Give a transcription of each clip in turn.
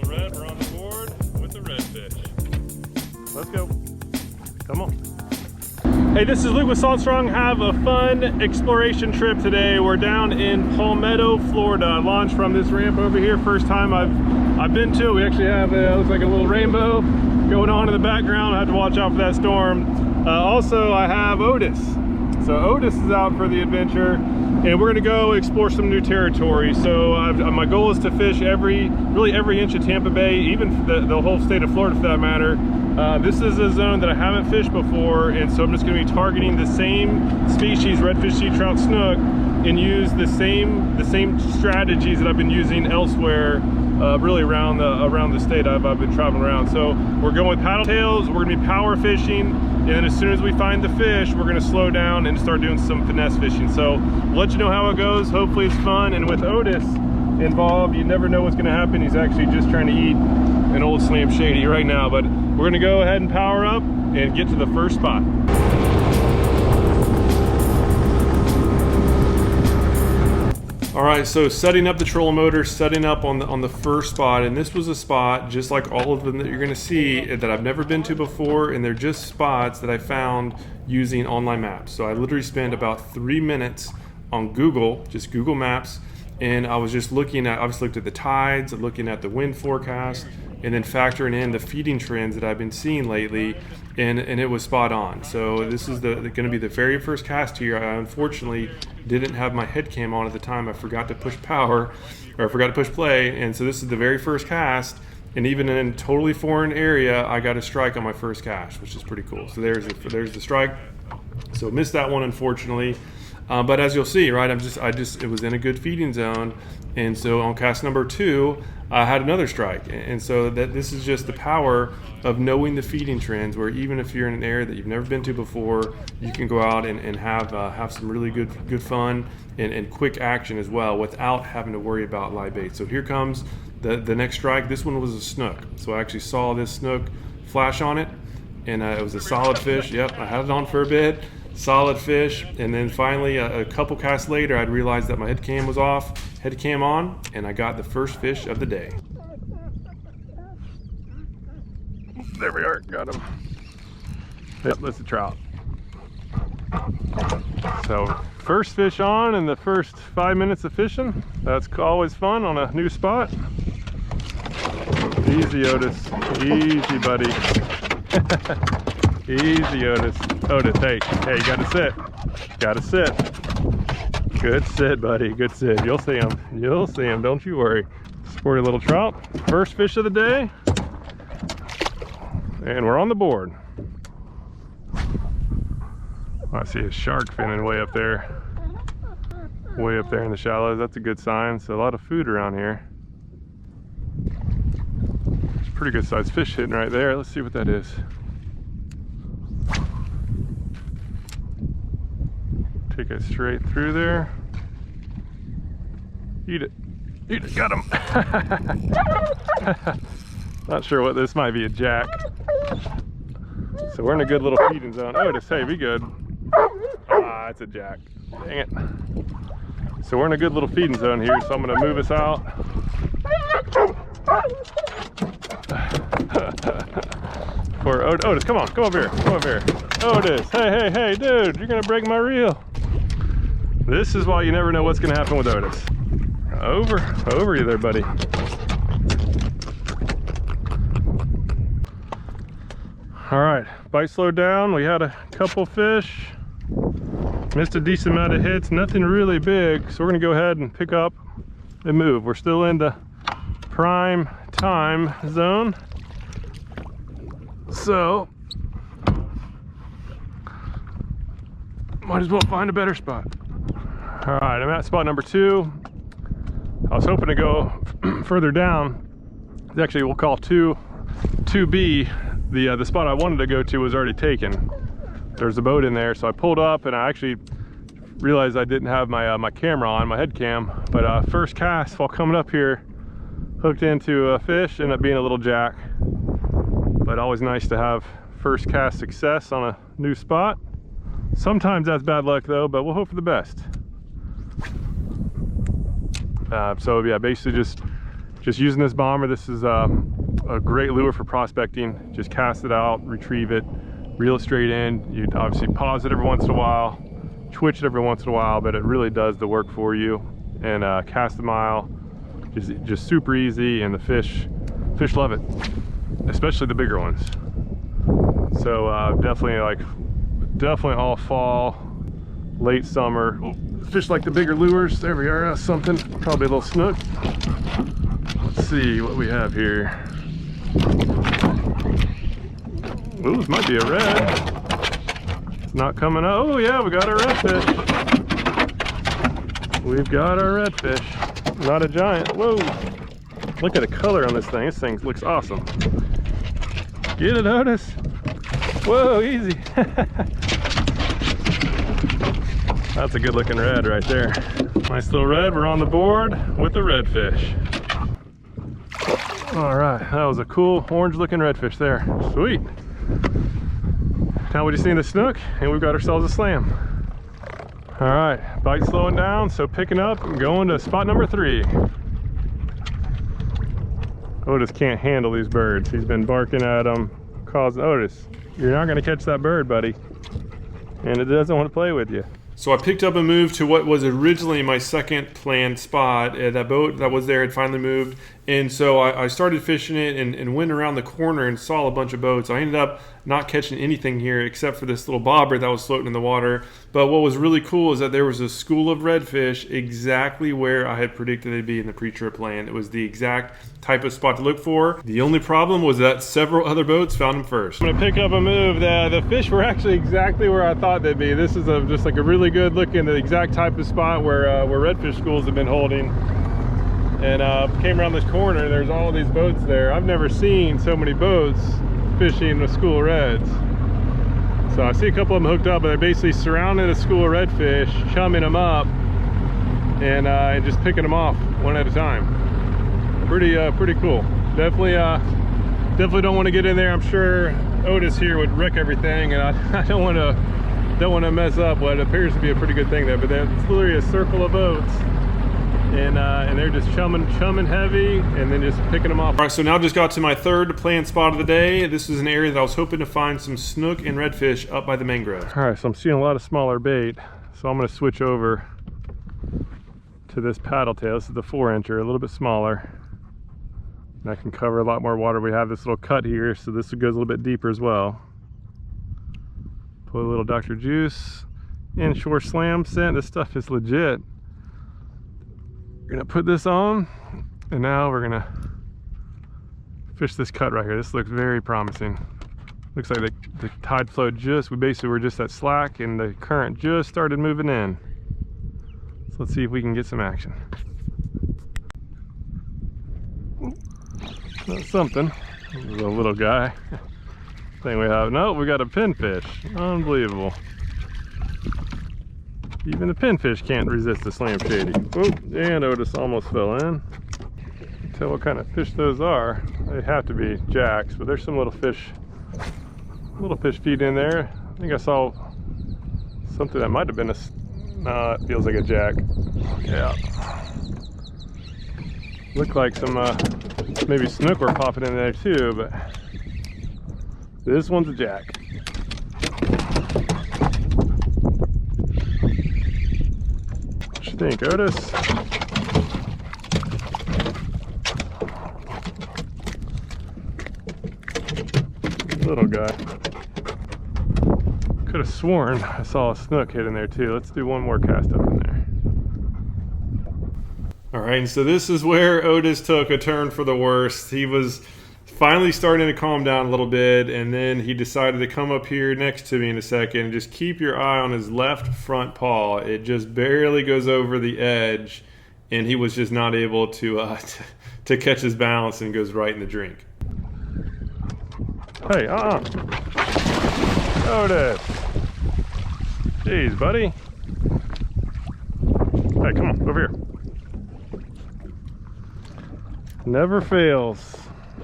red. We're on the board with the redfish. Let's go. Come on. Hey, this is Luke with Saltstrong. Have a fun exploration trip today. We're down in Palmetto, Florida. I launched from this ramp over here. First time I've been to it. We actually have looks like a little rainbow going on in the background. I have to watch out for that storm. Also, I have Otis. So Otis is out for the adventure, and we're gonna go explore some new territory. So my goal is to fish really every inch of Tampa Bay, even the whole state of Florida for that matter. This is a zone that I haven't fished before, and so I'm just gonna be targeting the same species, redfish, sea trout, snook, and use the same strategies that I've been using elsewhere, really around the state I've been traveling around. So we're going with paddle tails, we're gonna be power fishing, and then as soon as we find the fish, we're gonna slow down and start doing some finesse fishing. So we'll let you know how it goes. Hopefully it's fun, and with Otis involved, you never know what's gonna happen. He's actually just trying to eat an old Slam Shady right now, but we're gonna go ahead and power up and get to the first spot. All right, so setting up the trolling motor, setting up on the first spot, and this was a spot just like all of them that you're gonna see that I've never been to before, and they're just spots that I found using online maps. So I literally spent about 3 minutes on Google, just Google Maps, and I was just looking at, obviously looked at the tides, looking at the wind forecast, and then factoring in the feeding trends that I've been seeing lately, and it was spot on. So this is going to be the very first cast here. I unfortunately didn't have my head cam on at the time. I forgot to push power, or I forgot to push play, and so this is the very first cast, and even in a totally foreign area, I got a strike on my first cast, which is pretty cool. So there's the strike. So missed that one, unfortunately. But as you'll see, right, it was in a good feeding zone, and so on cast number 2, I had another strike. And so this is just the power of knowing the feeding trends, where even if you're in an area that you've never been to before, you can go out and have some really good fun and quick action as well, without having to worry about live bait. So here comes the next strike. This one was a snook. So I actually saw this snook flash on it, and it was a solid fish. Yep, I had it on for a bit. Solid fish, and then finally a couple casts later, I'd realized that my head cam was off, head cam on, and I got the first fish of the day. There we are, got him. Yep, that's a trout. So first fish on in the first 5 minutes of fishing. That's always fun on a new spot. Easy, Otis, easy, buddy. Easy, Otis. Otis, hey, you gotta sit. Gotta sit. Good sit, buddy, good sit. You'll see him. You'll see him, don't you worry. Sporty little trout. First fish of the day. And we're on the board. I see a shark finning way up there. Way up there in the shallows. That's a good sign. So a lot of food around here. There's a pretty good sized fish hitting right there. Let's see what that is. Take it straight through there. Eat it. Eat it. Got him. Not sure what this might be, a jack. So we're in a good little feeding zone. Otis, hey, be good. Ah, it's a jack. Dang it. So we're in a good little feeding zone here, so I'm going to move us out. For Otis, come on, come over here. Come over here. Otis, hey, dude, you're going to break my reel. This is why you never know what's going to happen with Otis. Over you there, buddy. All right, bite slowed down. We had a couple fish. Missed a decent amount of hits, nothing really big. So we're going to go ahead and pick up and move. We're still in the prime time zone. So, might as well find a better spot. All right, I'm at spot number 2. I was hoping to go further down. Actually, we'll call 2B. The spot I wanted to go to was already taken. There's a boat in there, so I pulled up, and I actually realized I didn't have my camera on, my head cam. But first cast while coming up here, hooked into a fish, ended up being a little jack. But always nice to have first cast success on a new spot. Sometimes that's bad luck though, but we'll hope for the best. So yeah, basically just just using this bomber. This is a great lure for prospecting. Just cast it out, retrieve it, reel it straight in. You obviously pause it every once in a while, twitch it every once in a while, but it really does the work for you. And cast a mile, just super easy, and the fish love it, especially the bigger ones. So definitely all fall, late summer. Fish like the bigger lures. There we are, something, probably a little snook. Let's see what we have here. Ooh, this might be a red. It's not coming up. Oh yeah, we got our redfish. We've got our redfish. Not a giant. Whoa. Look at the color on this thing. This thing looks awesome. Get it, Otis. Whoa, easy. That's a good looking red right there. Nice little red. We're on the board with the redfish. All right, that was a cool orange looking redfish there. Sweet. Now we just need the snook and we've got ourselves a slam. All right, bite slowing down, so picking up and going to spot number 3. Otis can't handle these birds. He's been barking at them, causing Otis, you're not gonna catch that bird, buddy. And it doesn't want to play with you. So I picked up and moved to what was originally my second planned spot. That boat that was there had finally moved. And so I started fishing it and went around the corner and saw a bunch of boats. I ended up not catching anything here except for this little bobber that was floating in the water. But what was really cool is that there was a school of redfish exactly where I had predicted they'd be in the pre-trip plan. It was the exact type of spot to look for. The only problem was that several other boats found them first. I'm gonna pick up and move. The fish were actually exactly where I thought they'd be. This is just like a really good looking, the exact type of spot where redfish schools have been holding. And came around this corner, there's all these boats there. I've never seen so many boats fishing a school of reds. So I see a couple of them hooked up, but they're basically surrounding a school of redfish, chumming them up, and just picking them off one at a time. Pretty cool. Definitely don't want to get in there. I'm sure Otis here would wreck everything, and I don't want to mess up what appears to be a pretty good thing there. But it's literally a circle of boats. And they're just chumming heavy and then just picking them off. All right, so now just got to my third planned spot of the day. This is an area that I was hoping to find some snook and redfish up by the mangrove. All right, so I'm seeing a lot of smaller bait, so I'm going to switch over to this paddle tail. This is the 4-incher, a little bit smaller. And I can cover a lot more water. We have this little cut here, so this goes a little bit deeper as well. Put a little Dr. Juice inshore slam scent. This stuff is legit. We're gonna put this on, and now we're gonna fish this cut right here. This looks very promising. Looks like the tide flow we basically were just at slack, and the current just started moving in. So let's see if we can get some action. That's something. This is a little guy. Thing we have. No, we got a pinfish. Unbelievable. Even the pinfish can't resist the slam shady. Oh, and Otis almost fell in. Tell what kind of fish those are. They have to be jacks, but there's some little fish feed in there. I think I saw something that might have been it feels like a jack. Yeah. Looked like some maybe snook were popping in there too, but this one's a jack. Think, Otis? Little guy. Could have sworn I saw a snook hit in there too. Let's do one more cast up in there. All right, so this is where Otis took a turn for the worst. He was finally starting to calm down a little bit, and then he decided to come up here next to me in a second and just keep your eye on his left front paw. It just barely goes over the edge, and he was just not able to catch his balance and goes right in the drink. Hey, Otis. Jeez, buddy. Hey, come on, over here. Never fails.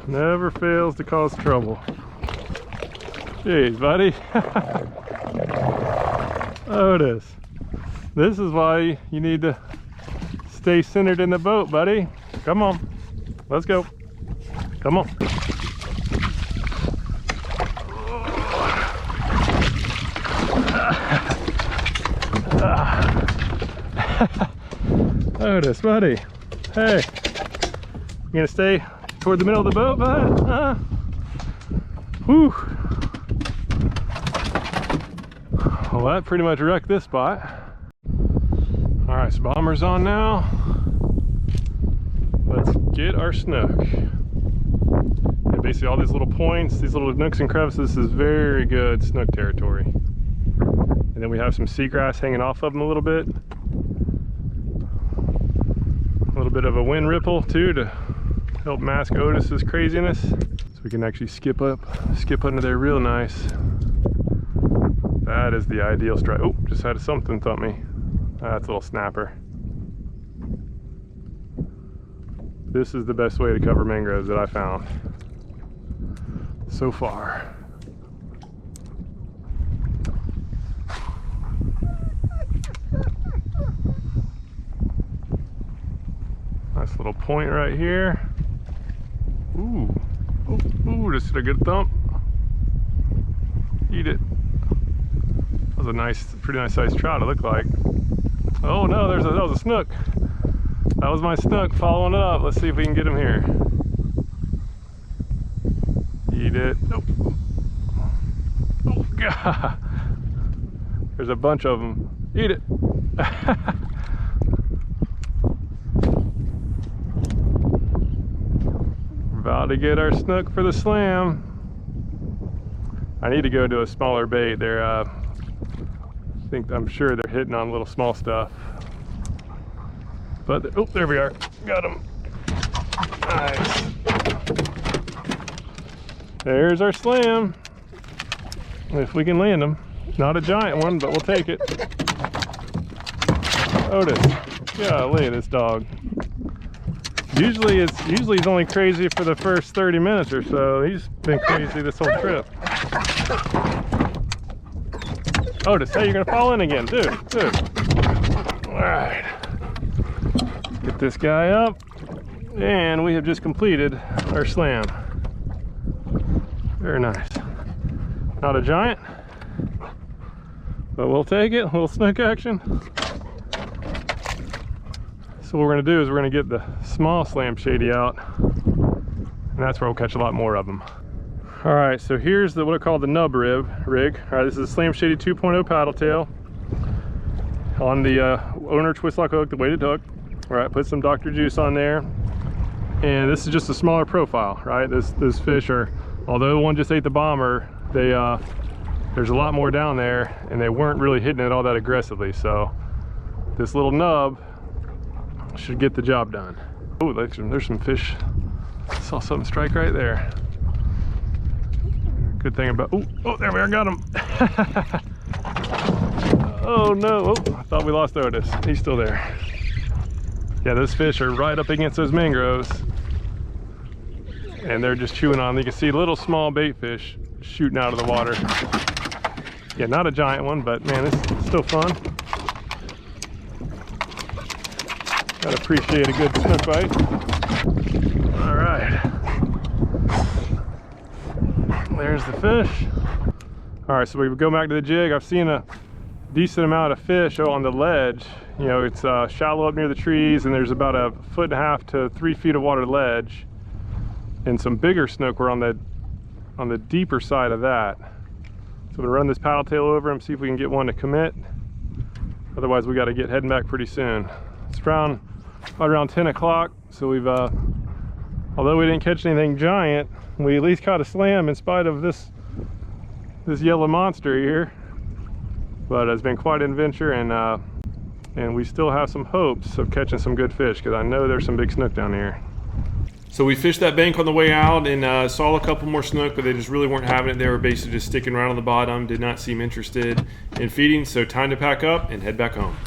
Never fails to cause trouble. Jeez, buddy. Otis. This is why you need to stay centered in the boat, buddy. Come on. Let's go. Come on. Otis, buddy. Hey. You gonna stay toward the middle of the boat, bud? Whew. Well, that pretty much wrecked this spot. All right, so bomber's on now. Let's get our snook. And basically all these little points, these little nooks and crevices is very good snook territory. And then we have some seagrass hanging off of them a little bit. A little bit of a wind ripple too to help mask Otis's craziness. So we can actually skip under there real nice. That is the ideal strike. Oh, just had something thump me. That's a little snapper. This is the best way to cover mangroves that I found so far. Nice little point right here. Ooh, ooh, just hit a good thump. Eat it. That was a nice, pretty nice sized trout it looked like. Oh no, that was a snook. That was my snook following it up. Let's see if we can get him here. Eat it. Nope. Oh God. There's a bunch of them. Eat it. About to get our snook for the slam. I need to go to a smaller bait. I'm sure they're hitting on little small stuff. But oh, there we are. Got him. Nice. There's our slam. If we can land him. Not a giant one, but we'll take it. Otis. Golly, this dog. Usually he's only crazy for the first 30 minutes or so. He's been crazy this whole trip. Otis, hey, you're gonna fall in again, dude. All right. Get this guy up, and we have just completed our slam. Very nice. Not a giant, but we'll take it. A little snook action. So what we're gonna do is we're gonna get the small slam shady out, and that's where we'll catch a lot more of them. All right, so here's what I call the nub rig. All right, this is a Slam Shady 2.0 paddle tail on the owner twist lock hook, the weighted hook. All right, put some Dr. Juice on there, and this is just a smaller profile, right? Those fish are, although one just ate the bomber, there's a lot more down there, and they weren't really hitting it all that aggressively. So this little nub should get the job done. Oh, there's some fish. I saw something strike right there. Good thing about, oh, there we are, got him. Oh no, I thought we lost Otis. He's still there. Yeah, those fish are right up against those mangroves, and they're just chewing on them. You can see little small bait fish shooting out of the water. Yeah, not a giant one, but man, this is still fun. Gotta appreciate a good snook bite. All right. There's the fish. All right, so we go back to the jig. I've seen a decent amount of fish on the ledge. You know, it's shallow up near the trees, and there's about 1.5 to 3 feet of water ledge, and some bigger snook were on the deeper side of that. So we'll run this paddle tail over them, see if we can get one to commit. Otherwise, we got to get heading back pretty soon. It's around 10 o'clock, so we've although we didn't catch anything giant, we at least caught a slam in spite of this yellow monster here. But it's been quite an adventure, and we still have some hopes of catching some good fish, because I know there's some big snook down here. So we fished that bank on the way out and saw a couple more snook, but they just really weren't having it. They were basically just sticking around on the bottom, did not seem interested in feeding, so time to pack up and head back home.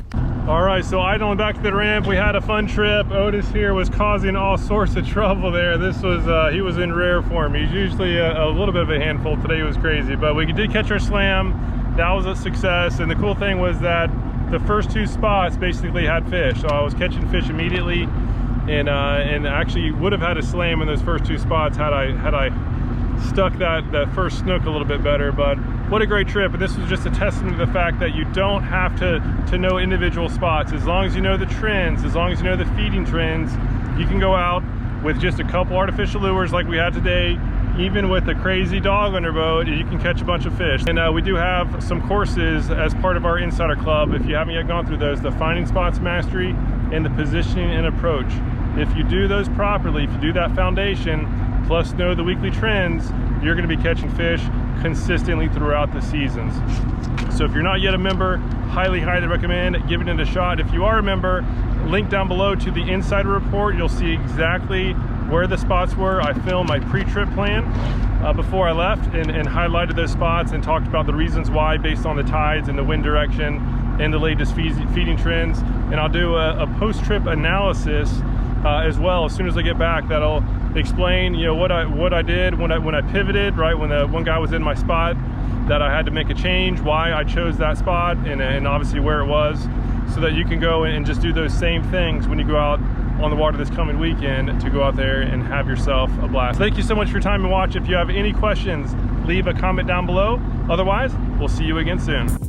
All right, so idling back to the ramp. We had a fun trip. Otis here was causing all sorts of trouble there. This was, he was in rare form. He's usually a little bit of a handful. Today was crazy, but we did catch our slam. That was a success, and the cool thing was that the first 2 spots basically had fish, so I was catching fish immediately. and actually would have had a slam in those first 2 spots had I stuck that first snook a little bit better. But what a great trip, and this was just a testament to the fact that you don't have to know individual spots. As long as you know the trends, as long as you know the feeding trends, you can go out with just a couple artificial lures like we had today. Even with a crazy dog on your boat, you can catch a bunch of fish. And we do have some courses as part of our Insider Club. If you haven't yet gone through those, the Finding Spots Mastery and the Positioning and Approach. If you do those properly, if you do that foundation, plus know the weekly trends, you're gonna be catching fish consistently throughout the seasons. So if you're not yet a member, highly recommend giving it a shot. If you are a member, link down below to the Insider Report. You'll see exactly where the spots were. I filmed my pre-trip plan before I left and highlighted those spots and talked about the reasons why based on the tides and the wind direction and the latest feeding trends. And I'll do a post-trip analysis as well as soon as I get back. That'll explain, you know, what I did when I pivoted, right, when the one guy was in my spot, that I had to make a change, why I chose that spot, and obviously where it was, so that you can go and just do those same things when you go out on the water this coming weekend, to go out there and have yourself a blast. Thank you so much for your time and watch. If you have any questions, leave a comment down below. Otherwise, we'll see you again soon.